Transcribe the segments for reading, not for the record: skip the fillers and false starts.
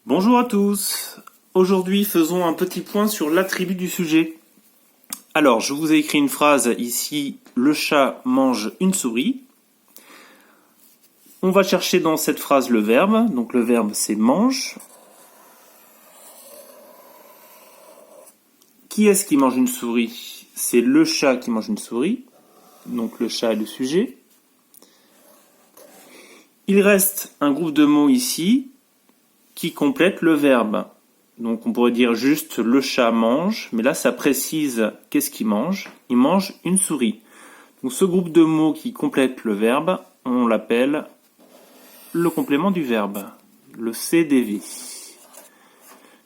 Bonjour à tous. Aujourd'hui, faisons un petit point sur l'attribut du sujet. Alors, je vous ai écrit une phrase ici, le chat mange une souris. On va chercher dans cette phrase le verbe. Donc le verbe c'est mange. Qui est-ce qui mange une souris? C'est le chat qui mange une souris. Donc le chat est le sujet. Il reste un groupe de mots ici qui complète le verbe. Donc on pourrait dire juste le chat mange, mais là ça précise qu'est-ce qu'il mange. Il mange une souris. Donc ce groupe de mots qui complète le verbe, on l'appelle le complément du verbe, le CDV.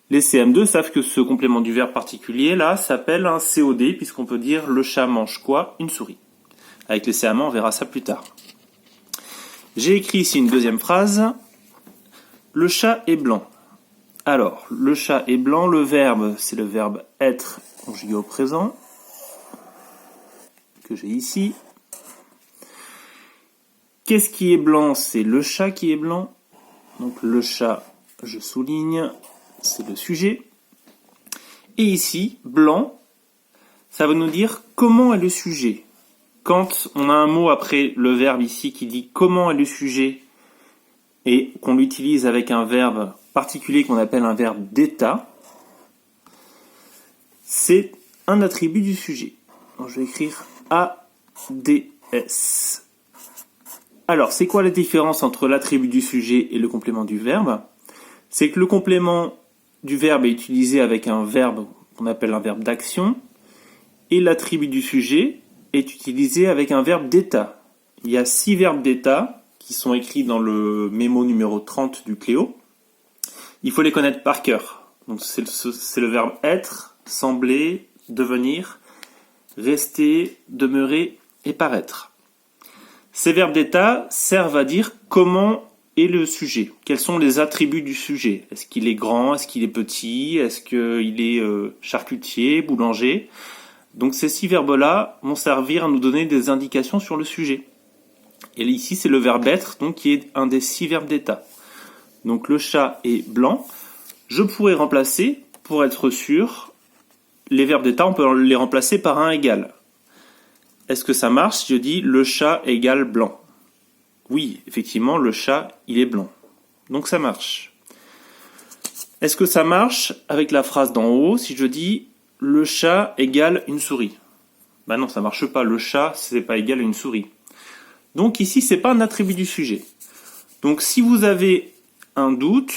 Les CM2 savent que ce complément du verbe particulier là s'appelle un COD, puisqu'on peut dire le chat mange quoi? Une souris. Avec les CM1 on verra ça plus tard. J'ai écrit ici une deuxième phrase. Le chat est blanc. Alors, le chat est blanc, le verbe, c'est le verbe être conjugué au présent, que j'ai ici. Qu'est-ce qui est blanc? C'est le chat qui est blanc. Donc le chat, je souligne, c'est le sujet. Et ici, blanc, ça va nous dire comment est le sujet. Quand on a un mot après le verbe ici qui dit comment est le sujet, et qu'on l'utilise avec un verbe particulier qu'on appelle un verbe d'état, c'est un attribut du sujet. Donc je vais écrire ADS. Alors, c'est quoi la différence entre l'attribut du sujet et le complément du verbe? C'est que le complément du verbe est utilisé avec un verbe qu'on appelle un verbe d'action, et l'attribut du sujet est utilisé avec un verbe d'état. Il y a 6 verbes d'état qui sont écrits dans le mémo numéro 30 du Cléo. Il faut les connaître par cœur. Donc c'est le verbe être, sembler, devenir, rester, demeurer et paraître. Ces verbes d'état servent à dire comment est le sujet. Quels sont les attributs du sujet? Est-ce qu'il est grand? Est-ce qu'il est petit? Est-ce qu'il est charcutier, boulanger? Donc ces 6 verbes-là vont servir à nous donner des indications sur le sujet. Et ici, c'est le verbe être, donc qui est un des 6 verbes d'état. Donc le chat est blanc. Je pourrais remplacer, pour être sûr, les verbes d'état, on peut les remplacer par un égal. Est-ce que ça marche si je dis le chat égale blanc? Oui, effectivement, le chat, il est blanc. Donc ça marche. Est-ce que ça marche avec la phrase d'en haut si je dis le chat égale une souris? Ben non, ça marche pas. Le chat, c'est pas égal à une souris. Donc ici, c'est pas un attribut du sujet. Donc si vous avez un doute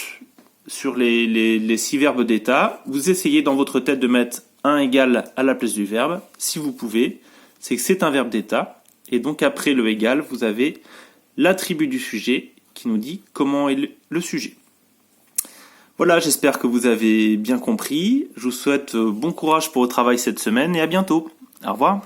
sur les 6 verbes d'état, vous essayez dans votre tête de mettre un égal à la place du verbe, si vous pouvez. C'est que c'est un verbe d'état, et donc après le égal, vous avez l'attribut du sujet qui nous dit comment est le sujet. Voilà, j'espère que vous avez bien compris. Je vous souhaite bon courage pour votre travail cette semaine et à bientôt. Au revoir.